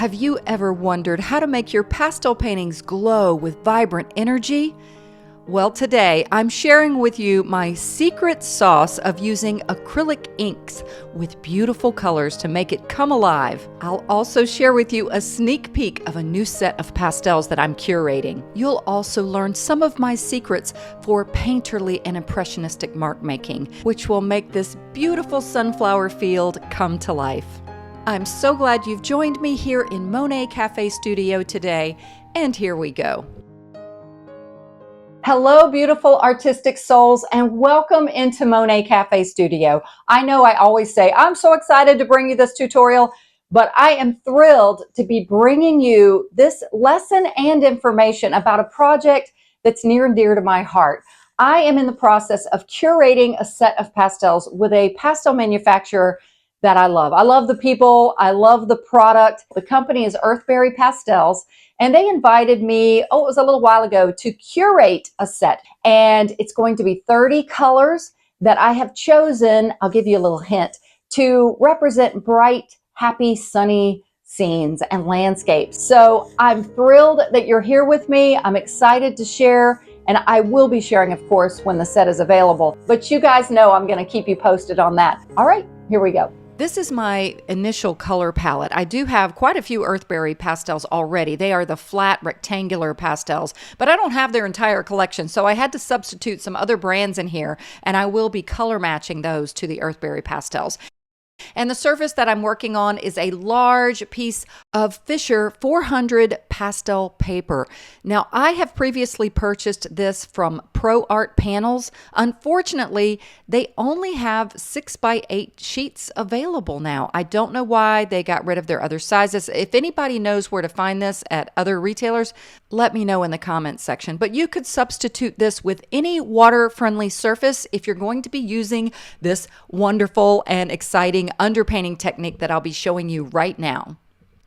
Have you ever wondered how to make your pastel paintings glow with vibrant energy? Well, today I'm sharing with you my secret sauce of using acrylic inks with beautiful colors to make it come alive. I'll also share with you a sneak peek of a new set of pastels that I'm curating. You'll also learn some of my secrets for painterly and impressionistic mark making, which will make this beautiful sunflower field come to life. I'm so glad you've joined me here in Monet Cafe Studio today, and here we go. Hello, beautiful artistic souls, and welcome into Monet Cafe Studio. I know I always say, I'm so excited to bring you this tutorial, but I am thrilled to be bringing you this lesson and information about a project that's near and dear to my heart. I am in the process of curating a set of pastels with a pastel manufacturer that I love. I love the people. I love the product. The company is Earthberry Pastels, and they invited me, it was a little while ago, to curate a set. And it's going to be 30 colors that I have chosen, I'll give you a little hint, to represent bright, happy, sunny scenes and landscapes. So I'm thrilled that you're here with me. I'm excited to share, and I will be sharing, of course, when the set is available. But you guys know I'm going to keep you posted on that. All right, here we go. This is my initial color palette. I do have quite a few Earthberry pastels already. They are the flat rectangular pastels, but I don't have their entire collection, so I had to substitute some other brands in here, and I will be color matching those to the Earthberry pastels. And the surface that I'm working on is a large piece of Fisher 400 pastel paper. Now, I have previously purchased this from Pro Art Panels. Unfortunately, they only have 6x8 sheets available now. I don't know why they got rid of their other sizes. If anybody knows where to find this at other retailers, let me know in the comments section. But you could substitute this with any water-friendly surface if you're going to be using this wonderful and exciting underpainting technique that I'll be showing you right now.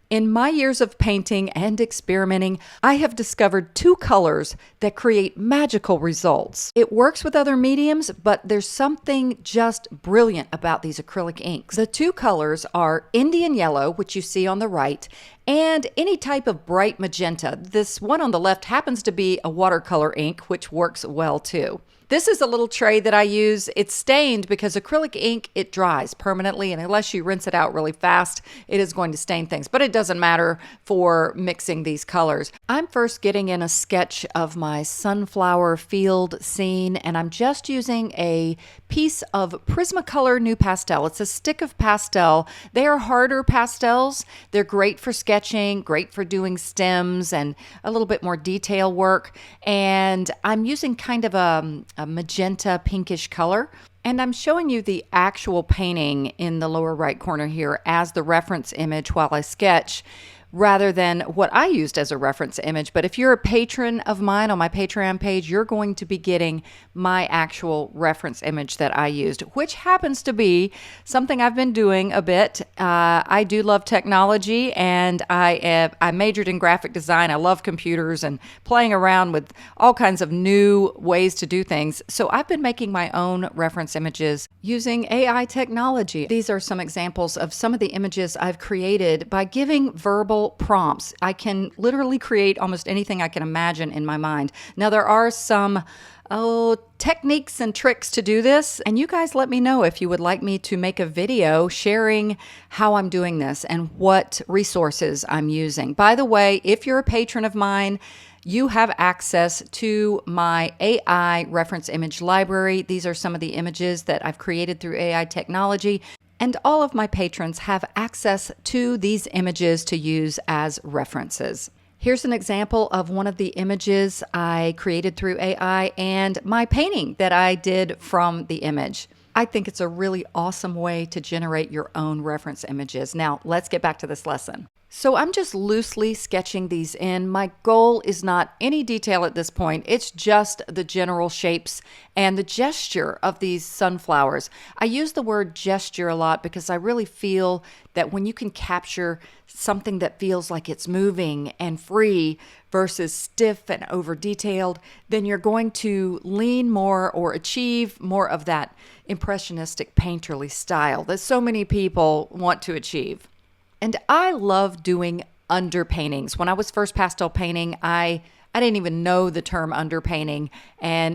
In my years of painting and experimenting, I have discovered two colors that create magical results. It works with other mediums, but there's something just brilliant about these acrylic inks. The two colors are Indian yellow, which you see on the right, and any type of bright magenta. This one on the left happens to be a watercolor ink, which works well too. This is a little tray that I use. It's stained because acrylic ink, it dries permanently, and unless you rinse it out really fast, it is going to stain things, but it doesn't matter for mixing these colors. I'm first getting in a sketch of my sunflower field scene, and I'm just using a piece of Prismacolor New Pastel. It's a stick of pastel. They are harder pastels. They're great for sketching, great for doing stems and a little bit more detail work, and I'm using kind of a magenta pinkish color. And I'm showing you the actual painting in the lower right corner here as the reference image while I sketch, rather than what I used as a reference image. But if you're a patron of mine on my Patreon page, you're going to be getting my actual reference image that I used, which happens to be something I've been doing a bit. I do love technology, and I majored in graphic design. I love computers and playing around with all kinds of new ways to do things. So I've been making my own reference images using AI technology. These are some examples of some of the images I've created by giving verbal prompts. I can literally create almost anything I can imagine in my mind. Now, there are some techniques and tricks to do this, and you guys let me know if you would like me to make a video sharing how I'm doing this and what resources I'm using. By the way, if you're a patron of mine, you have access to my AI reference image library. These are some of the images that I've created through AI technology. And all of my patrons have access to these images to use as references. Here's an example of one of the images I created through AI and my painting that I did from the image. I think it's a really awesome way to generate your own reference images. Now, let's get back to this lesson. So I'm just loosely sketching these in. My goal is not any detail at this point. It's just the general shapes and the gesture of these sunflowers. I use the word gesture a lot because I really feel that when you can capture something that feels like it's moving and free versus stiff and over detailed, then you're going to lean more or achieve more of that impressionistic painterly style that so many people want to achieve. And I love doing underpaintings. When I was first pastel painting, I didn't even know the term underpainting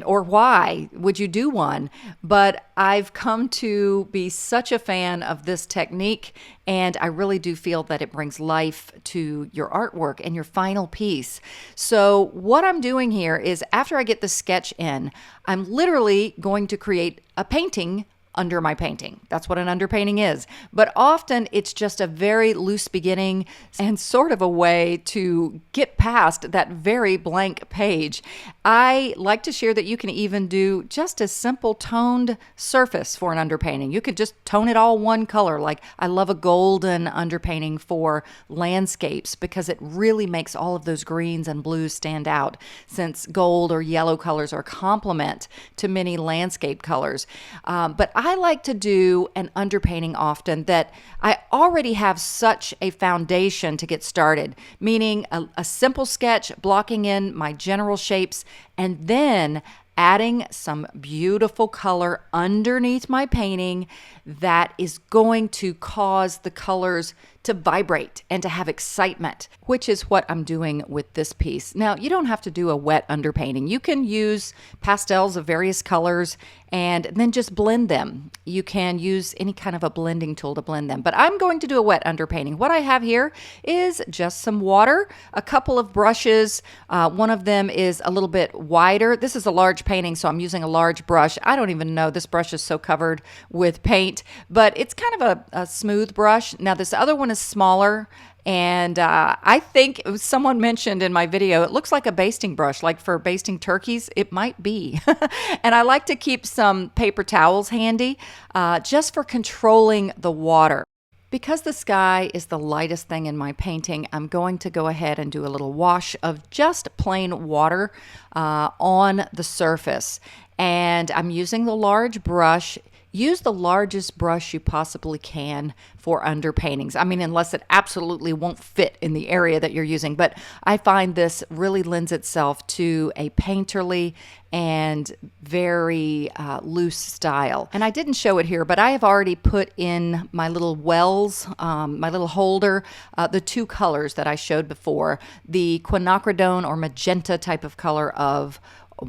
or why would you do one, but I've come to be such a fan of this technique, and I really do feel that it brings life to your artwork and your final piece. So what I'm doing here is, after I get the sketch in, I'm literally going to create a painting under my painting. That's what an underpainting is. But often it's just a very loose beginning and sort of a way to get past that very blank page. I like to share that you can even do just a simple toned surface for an underpainting. You could just tone it all one color. Like, I love a golden underpainting for landscapes because it really makes all of those greens and blues stand out, since gold or yellow colors are complement to many landscape colors. But I like to do an underpainting often that I already have such a foundation to get started, meaning a simple sketch, blocking in my general shapes, and then adding some beautiful color underneath my painting that is going to cause the colors to vibrate and to have excitement, which is what I'm doing with this piece. Now, you don't have to do a wet underpainting. You can use pastels of various colors and then just blend them. You can use any kind of a blending tool to blend them, but I'm going to do a wet underpainting. What I have here is just some water, a couple of brushes. One of them is a little bit wider. This is a large painting, so I'm using a large brush. I don't even know, this brush is so covered with paint, but it's kind of a smooth brush. Now, this other one is smaller, and I think someone mentioned in my video, it looks like a basting brush, like for basting turkeys. It might be. And I like to keep some paper towels handy just for controlling the water. Because the sky is the lightest thing in my painting, I'm going to go ahead and do a little wash of just plain water on the surface. And I'm using the large brush. Use the largest brush you possibly can for underpaintings. I mean, unless it absolutely won't fit in the area that you're using. But I find this really lends itself to a painterly and very loose style. And I didn't show it here, but I have already put in my little wells, my little holder, the two colors that I showed before, the quinacridone or magenta type of color of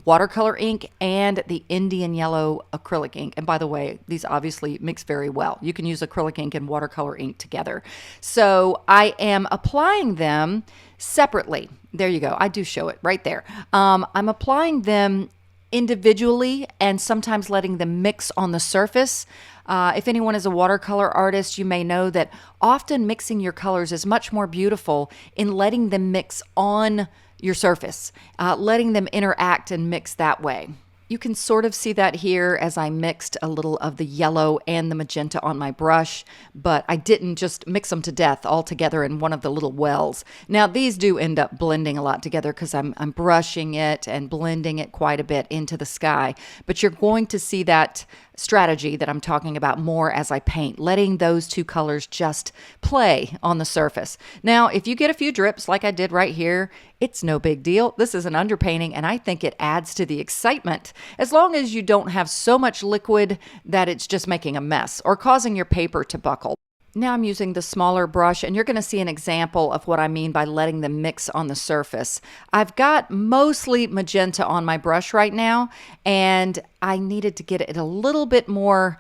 watercolor ink and the Indian yellow acrylic ink. And by the way, these obviously mix very well. You can use acrylic ink and watercolor ink together. So I am applying them separately. There you go. I do show it right there. I'm applying them individually and sometimes letting them mix on the surface. If anyone is a watercolor artist, you may know that often mixing your colors is much more beautiful in letting them mix on your surface, letting them interact and mix that way. You can sort of see that here as I mixed a little of the yellow and the magenta on my brush, but I didn't just mix them to death all together in one of the little wells. Now, these do end up blending a lot together because I'm brushing it and blending it quite a bit into the sky, but you're going to see that strategy that I'm talking about more as I paint, letting those two colors just play on the surface. Now, if you get a few drips like I did right here, it's no big deal. This is an underpainting, and I think it adds to the excitement, as long as you don't have so much liquid that it's just making a mess or causing your paper to buckle. Now I'm using the smaller brush, and you're going to see an example of what I mean by letting them mix on the surface. I've got mostly magenta on my brush right now, and I needed to get it a little bit more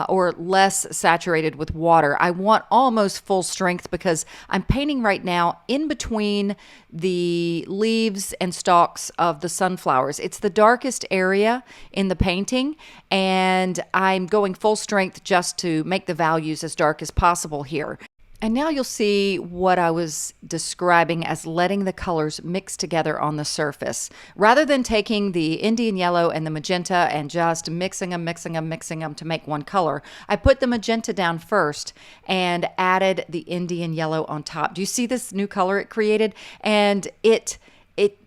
or less saturated with water. I want almost full strength because I'm painting right now in between the leaves and stalks of the sunflowers. It's the darkest area in the painting, and I'm going full strength just to make the values as dark as possible here. And now you'll see what I was describing as letting the colors mix together on the surface. Rather than taking the Indian yellow and the magenta and just mixing them to make one color, I put the magenta down first and added the Indian yellow on top. Do you see this new color it created? And it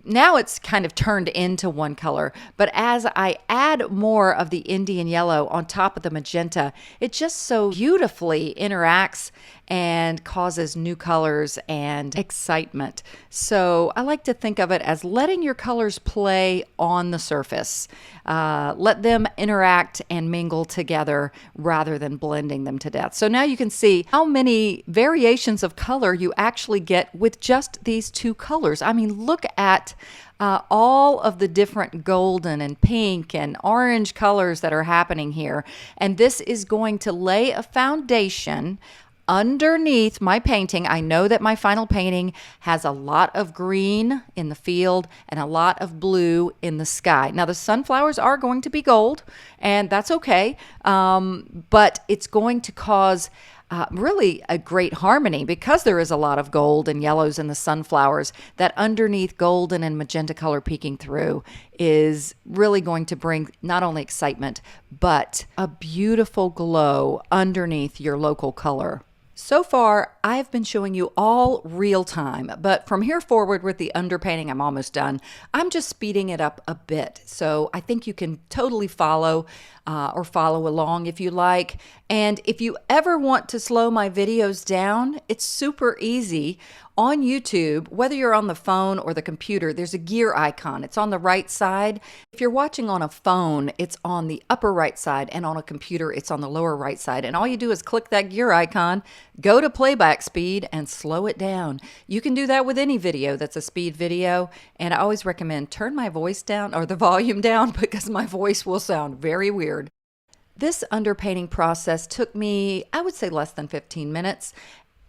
now it's kind of turned into one color, but as I add more of the Indian yellow on top of the magenta, it just so beautifully interacts and causes new colors and excitement. So I like to think of it as letting your colors play on the surface. Let them interact and mingle together rather than blending them to death. So now you can see how many variations of color you actually get with just these two colors. I mean, look at all of the different golden and pink and orange colors that are happening here. And this is going to lay a foundation underneath my painting. I know that my final painting has a lot of green in the field and a lot of blue in the sky. Now the sunflowers are going to be gold, and that's okay, but it's going to cause really a great harmony because there is a lot of gold and yellows in the sunflowers. That underneath golden and magenta color peeking through is really going to bring not only excitement, but a beautiful glow underneath your local color. So far, I've been showing you all real time, but from here forward with the underpainting, I'm almost done. I'm just speeding it up a bit. So I think you can totally follow or follow along if you like. And if you ever want to slow my videos down, it's super easy. On YouTube, whether you're on the phone or the computer, there's a gear icon. It's on the right side. If you're watching on a phone, it's on the upper right side, and on a computer, it's on the lower right side. And all you do is click that gear icon, go to playback speed, and slow it down. You can do that with any video that's a speed video. And I always recommend turn my voice down or the volume down because my voice will sound very weird. This underpainting process took me, I would say, less than 15 minutes.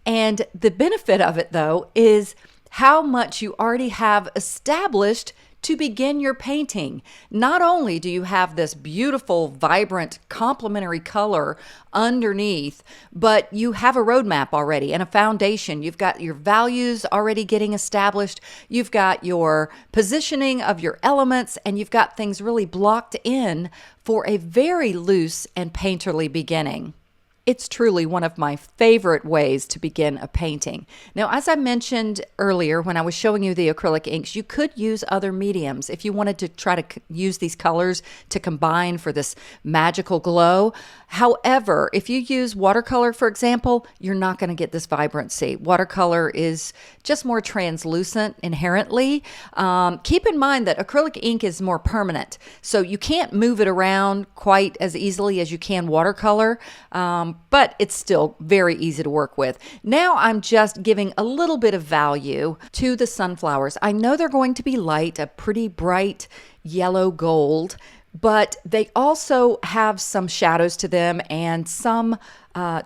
And the benefit of it, though, is how much you already have established to begin your painting. Not only do you have this beautiful, vibrant, complementary color underneath, but you have a roadmap already and a foundation. You've got your values already getting established. You've got your positioning of your elements, and you've got things really blocked in for a very loose and painterly beginning. It's truly one of my favorite ways to begin a painting. Now, as I mentioned earlier when I was showing you the acrylic inks, you could use other mediums if you wanted to try to use these colors to combine for this magical glow. However, if you use watercolor, for example, you're not going to get this vibrancy. Watercolor is just more translucent inherently. Keep in mind that acrylic ink is more permanent, so you can't move it around quite as easily as you can watercolor. But it's still very easy to work with. Now I'm just giving a little bit of value to the sunflowers. I know they're going to be light, a pretty bright yellow gold, but they also have some shadows to them and some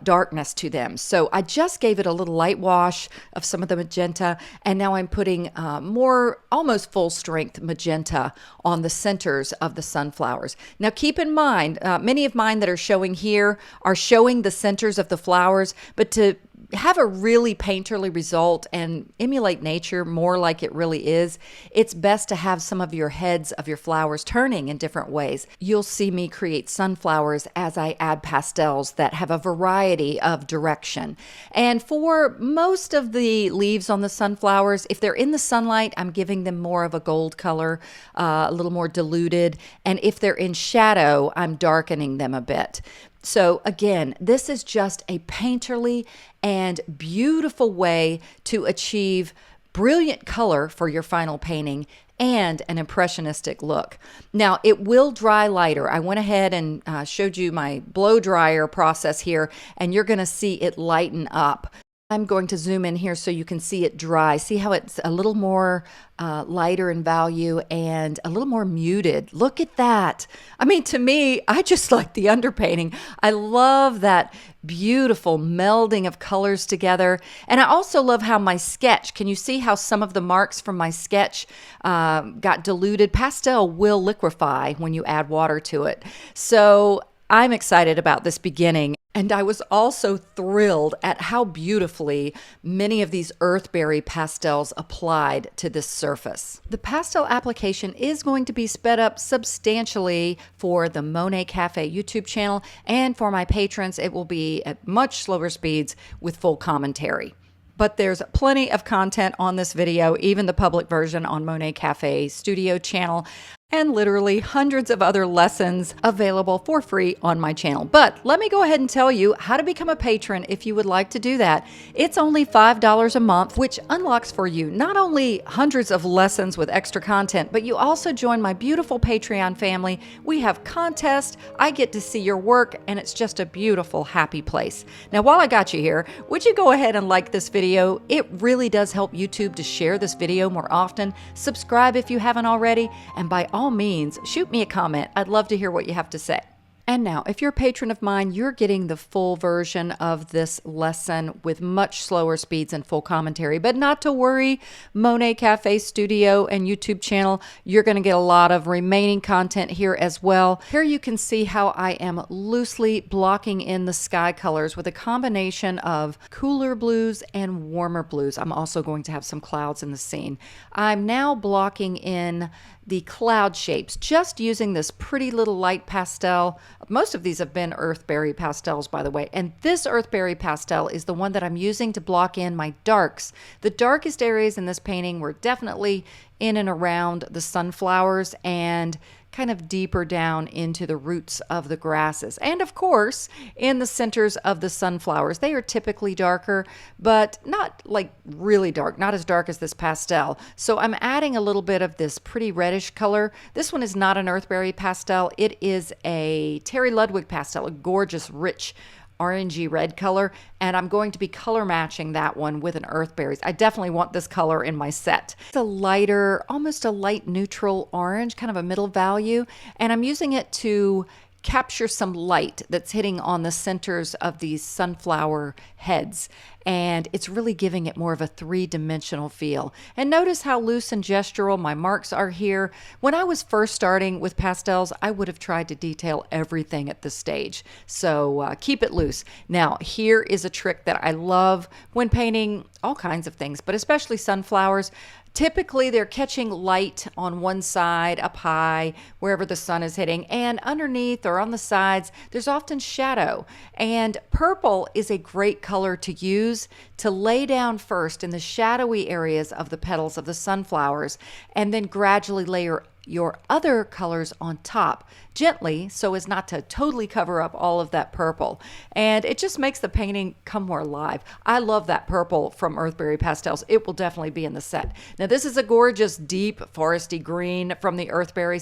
darkness to them. So I just gave it a little light wash of some of the magenta, and now I'm putting more almost full strength magenta on the centers of the sunflowers. Now keep in mind, many of mine that are showing here are showing the centers of the flowers, but to have a really painterly result and emulate nature more like it really is, it's best to have some of your heads of your flowers turning in different ways. You'll see me create sunflowers as I add pastels that have a variety of direction. And for most of the leaves on the sunflowers, if they're in the sunlight, I'm giving them more of a gold color, a little more diluted. And if they're in shadow, I'm darkening them a bit. So again, this is just a painterly and beautiful way to achieve brilliant color for your final painting and an impressionistic look. Now, it will dry lighter. I went ahead and showed you my blow dryer process here, and you're going to see it lighten up. I'm going to zoom in here so you can see it dry. See how it's a little more lighter in value and a little more muted. Look at that. I mean, to me, I just like the underpainting. I love that beautiful melding of colors together. And I also love how my sketch, can you see how some of the marks from my sketch got diluted? Pastel will liquefy when you add water to it. So I'm excited about this beginning. And I was also thrilled at how beautifully many of these Earthberry pastels applied to this surface. The pastel application is going to be sped up substantially for the Monet Cafe YouTube channel, and for my patrons, it will be at much slower speeds with full commentary. But there's plenty of content on this video, even the public version on Monet Cafe Studio channel, and literally hundreds of other lessons available for free on my channel. But let me go ahead and tell you how to become a patron if you would like to do that. It's only $5 a month, which unlocks for you not only hundreds of lessons with extra content, but you also join my beautiful Patreon family. We have contests, I get to see your work, and it's just a beautiful, happy place. Now, while I got you here, would you go ahead and like this video? It really does help YouTube to share this video more often. Subscribe if you haven't already, and by all means, shoot me a comment. I'd love to hear what you have to say. And now, if you're a patron of mine, you're getting the full version of this lesson with much slower speeds and full commentary. But not to worry, Monet Cafe Studio and YouTube channel, you're going to get a lot of remaining content here as well. Here you can see how I am loosely blocking in the sky colors with a combination of cooler blues and warmer blues. I'm also going to have some clouds in the scene. I'm now blocking in the cloud shapes, just using this pretty little light pastel. Most of these have been Earthberry Pastels, by the way, and this Earthberry Pastel is the one that I'm using to block in my darks. The darkest areas in this painting were definitely in and around the sunflowers and kind of deeper down into the roots of the grasses. And of course, in the centers of the sunflowers. They are typically darker, but not like really dark, not as dark as this pastel. So I'm adding a little bit of this pretty reddish color. This one is not an Earthberry pastel. It is a Terry Ludwig pastel, a gorgeous, rich, orangey red color, and I'm going to be color matching that one with an Earthberries. I definitely want this color in my set. It's a lighter, almost a light neutral orange, kind of a middle value, and I'm using it to capture some light that's hitting on the centers of these sunflower heads, and it's really giving it more of a three-dimensional feel. And notice how loose and gestural my marks are here. When I was first starting with pastels, I would have tried to detail everything at this stage, so keep it loose. Now, here is a trick that I love when painting all kinds of things, but especially sunflowers. Typically, they're catching light on one side, up high, wherever the sun is hitting, and underneath or on the sides, there's often shadow. And purple is a great color to use to lay down first in the shadowy areas of the petals of the sunflowers, and then gradually layer your other colors on top gently so as not to totally cover up all of that purple. And it just makes the painting come more alive. I love that purple from Earthberry Pastels. It will definitely be in the set. Now, this is a gorgeous deep foresty green from the Earthberry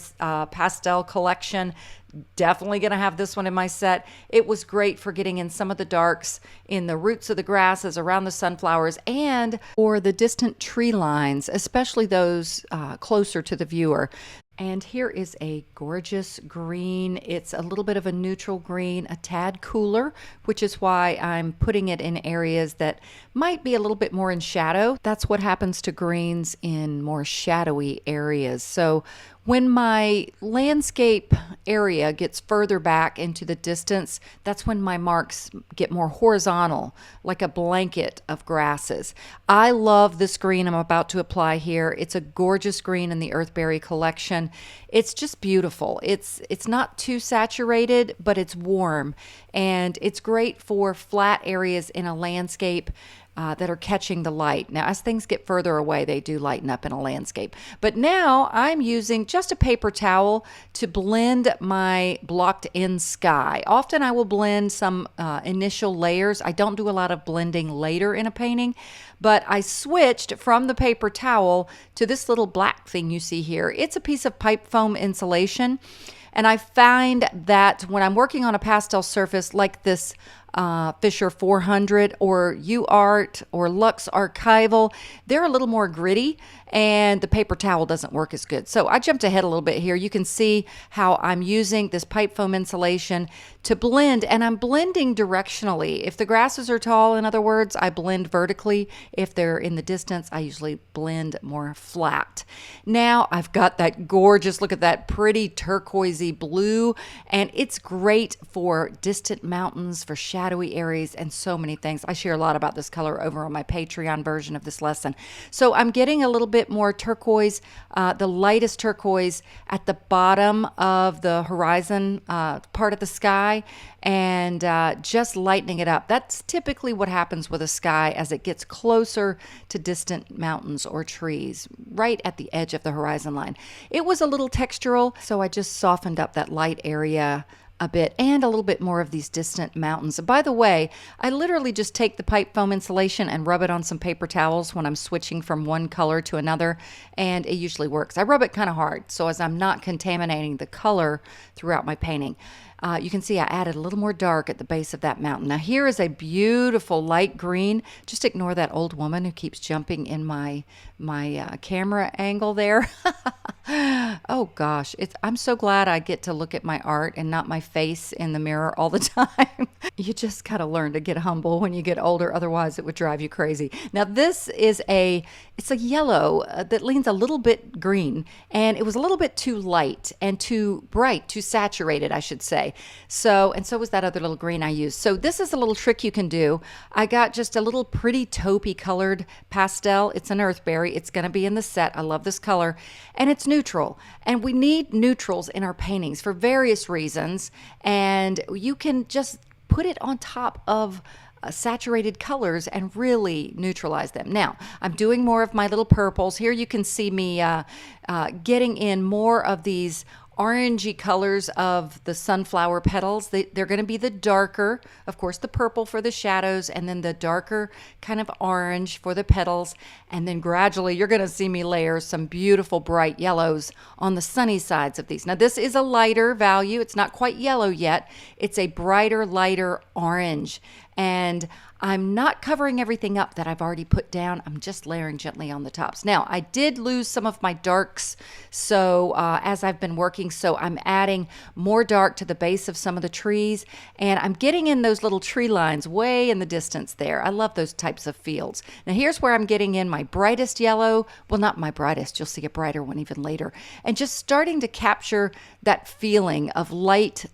Pastel collection. Definitely going to have this one in my set. It was great for getting in some of the darks in the roots of the grasses around the sunflowers and or the distant tree lines, especially those closer to the viewer. And here is a gorgeous green. It's a little bit of a neutral green, a tad cooler, which is why I'm putting it in areas that might be a little bit more in shadow. That's what happens to greens in more shadowy areas. So when my landscape area gets further back into the distance, that's when my marks get more horizontal, like a blanket of grasses. I love this green I'm about to apply here. It's a gorgeous green in the Earthberry collection. It's just beautiful. It's not too saturated, but it's warm, and it's great for flat areas in a landscape that are catching the light. Now, as things get further away, they do lighten up in a landscape. But now I'm using just a paper towel to blend my blocked in sky. Often I will blend some initial layers. I don't do a lot of blending later in a painting, but I switched from the paper towel to this little black thing you see here. It's a piece of pipe foam insulation. And I find that when I'm working on a pastel surface like this Fisher 400 or UArt or Luxe Archival, they're a little more gritty and the paper towel doesn't work as good. So I jumped ahead a little bit here. You can see how I'm using this pipe foam insulation to blend, and I'm blending directionally. If the grasses are tall, in other words, I blend vertically. If they're in the distance, I usually blend more flat. Now I've got that gorgeous, look at that pretty turquoisey blue, and it's great for distant mountains, for shadow shadowy areas, and so many things. I share a lot about this color over on my Patreon version of this lesson. So I'm getting a little bit more turquoise, the lightest turquoise at the bottom of the horizon part of the sky, and just lightening it up. That's typically what happens with a sky as it gets closer to distant mountains or trees, right at the edge of the horizon line. It was a little textural, so I just softened up that light area a bit and a little bit more of these distant mountains. By the way, I literally just take the pipe foam insulation and rub it on some paper towels when I'm switching from one color to another, and it usually works. I rub it kind of hard so as I'm not contaminating the color throughout my painting. You can see I added a little more dark at the base of that mountain. Now here is a beautiful light green. Just ignore that old woman who keeps jumping in my camera angle there. Oh gosh, I'm so glad I get to look at my art and not my face in the mirror all the time. You just gotta learn to get humble when you get older, otherwise it would drive you crazy. Now this is it's a yellow that leans a little bit green, and it was a little bit too light and too bright, too saturated, I should say. So was that other little green I used. So this is a little trick you can do. I got just a little pretty taupey colored pastel. It's an Earthberry. It's gonna be in the set. I love this color, and it's neutral. And we need neutrals in our paintings for various reasons, and you can just put it on top of saturated colors and really neutralize them. Now, I'm doing more of my little purples. Here you can see me getting in more of these orangey colors of the sunflower petals. They're going to be the darker, of course, the purple for the shadows, and then the darker kind of orange for the petals. And then gradually you're going to see me layer some beautiful bright yellows on the sunny sides of these. Now this is a lighter value. It's not quite yellow yet. It's a brighter, lighter orange. And I'm not covering everything up that I've already put down. I'm just layering gently on the tops. Now, I did lose some of my darks, so as I've been working, so I'm adding more dark to the base of some of the trees, and I'm getting in those little tree lines way in the distance there. I love those types of fields. Now, here's where I'm getting in my brightest yellow. Well, not my brightest. You'll see a brighter one even later. And just starting to capture that feeling of light,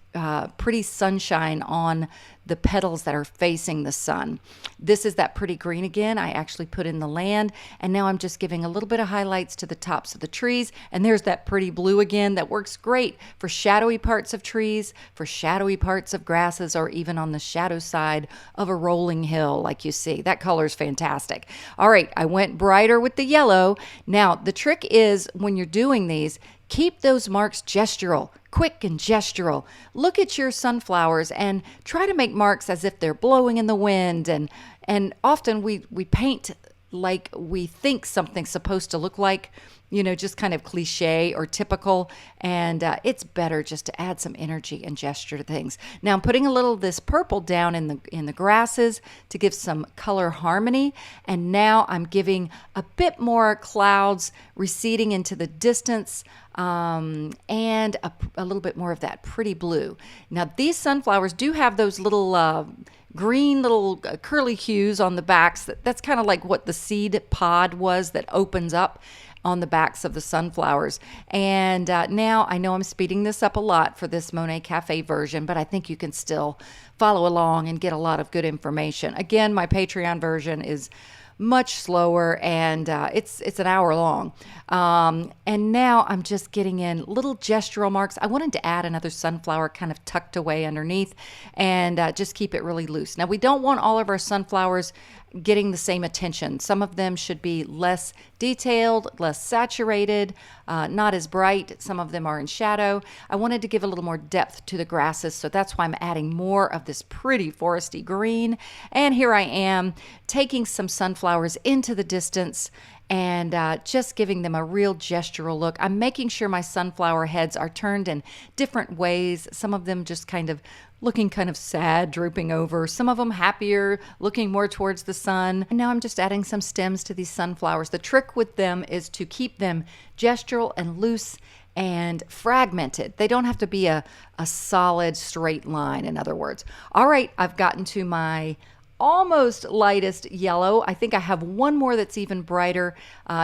pretty sunshine on the petals that are facing the sun. This is that pretty green again. I actually put in the land, and now I'm just giving a little bit of highlights to the tops of the trees. And there's that pretty blue again that works great for shadowy parts of trees, for shadowy parts of grasses, or even on the shadow side of a rolling hill like you see. That color is fantastic. All right, I went brighter with the yellow. Now, the trick is when you're doing these, keep those marks gestural, quick and gestural. Look at your sunflowers and try to make marks as if they're blowing in the wind. And often we paint like we think something's supposed to look like, just kind of cliche or typical. And it's better just to add some energy and gesture to things. Now I'm putting a little of this purple down in the grasses to give some color harmony. And now I'm giving a bit more clouds receding into the distance, and a little bit more of that pretty blue. Now these sunflowers do have those little green little curly hues on the backs. That's kind of like what the seed pod was that opens up on the backs of the sunflowers. And now I know I'm speeding this up a lot for this Monet Cafe version, but I think you can still follow along and get a lot of good information. Again, my Patreon version is much slower, and it's an hour long. And now I'm just getting in little gestural marks. I wanted to add another sunflower kind of tucked away underneath, and just keep it really loose. Now we don't want all of our sunflowers getting the same attention. Some of them should be less detailed, less saturated, not as bright. Some of them are in shadow. I wanted to give a little more depth to the grasses, so that's why I'm adding more of this pretty foresty green. And here I am taking some sunflowers into the distance and just giving them a real gestural look. I'm making sure my sunflower heads are turned in different ways. Some of them just kind of looking kind of sad, drooping over. Some of them happier, looking more towards the sun. And now I'm just adding some stems to these sunflowers. The trick with them is to keep them gestural and loose and fragmented. They don't have to be a solid straight line, in other words. All right, I've gotten to my almost lightest yellow. I think I have one more that's even brighter.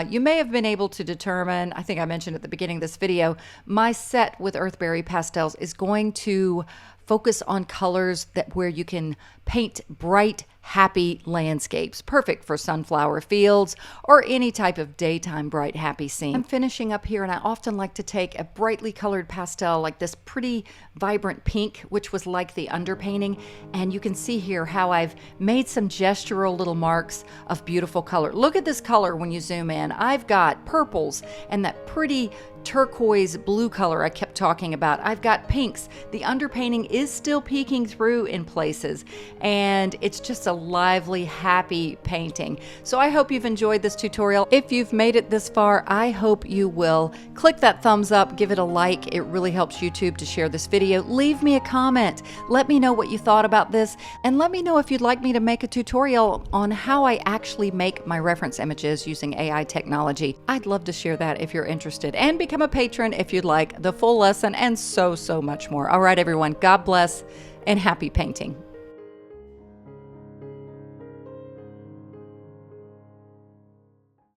You may have been able to determine, I think I mentioned at the beginning of this video, my set with Earthberry Pastels is going to Focus on colors where you can paint bright, happy landscapes, perfect for sunflower fields or any type of daytime bright, happy scene. I'm finishing up here, and I often like to take a brightly colored pastel like this pretty vibrant pink, which was like the underpainting, and you can see here how I've made some gestural little marks of beautiful color. Look at this color when you zoom in. I've got purples and that pretty turquoise blue color I kept talking about. I've got pinks. The underpainting is still peeking through in places, and it's just a lively, happy painting. So I hope you've enjoyed this tutorial. If you've made it this far, I hope you will click that thumbs up, give it a like. It really helps YouTube to share this video. Leave me a comment. Let me know what you thought about this, and let me know if you'd like me to make a tutorial on how I actually make my reference images using AI technology. I'd love to share that if you're interested, and become a patron if you'd like the full lesson, and so much more. All right, everyone, God bless and happy painting.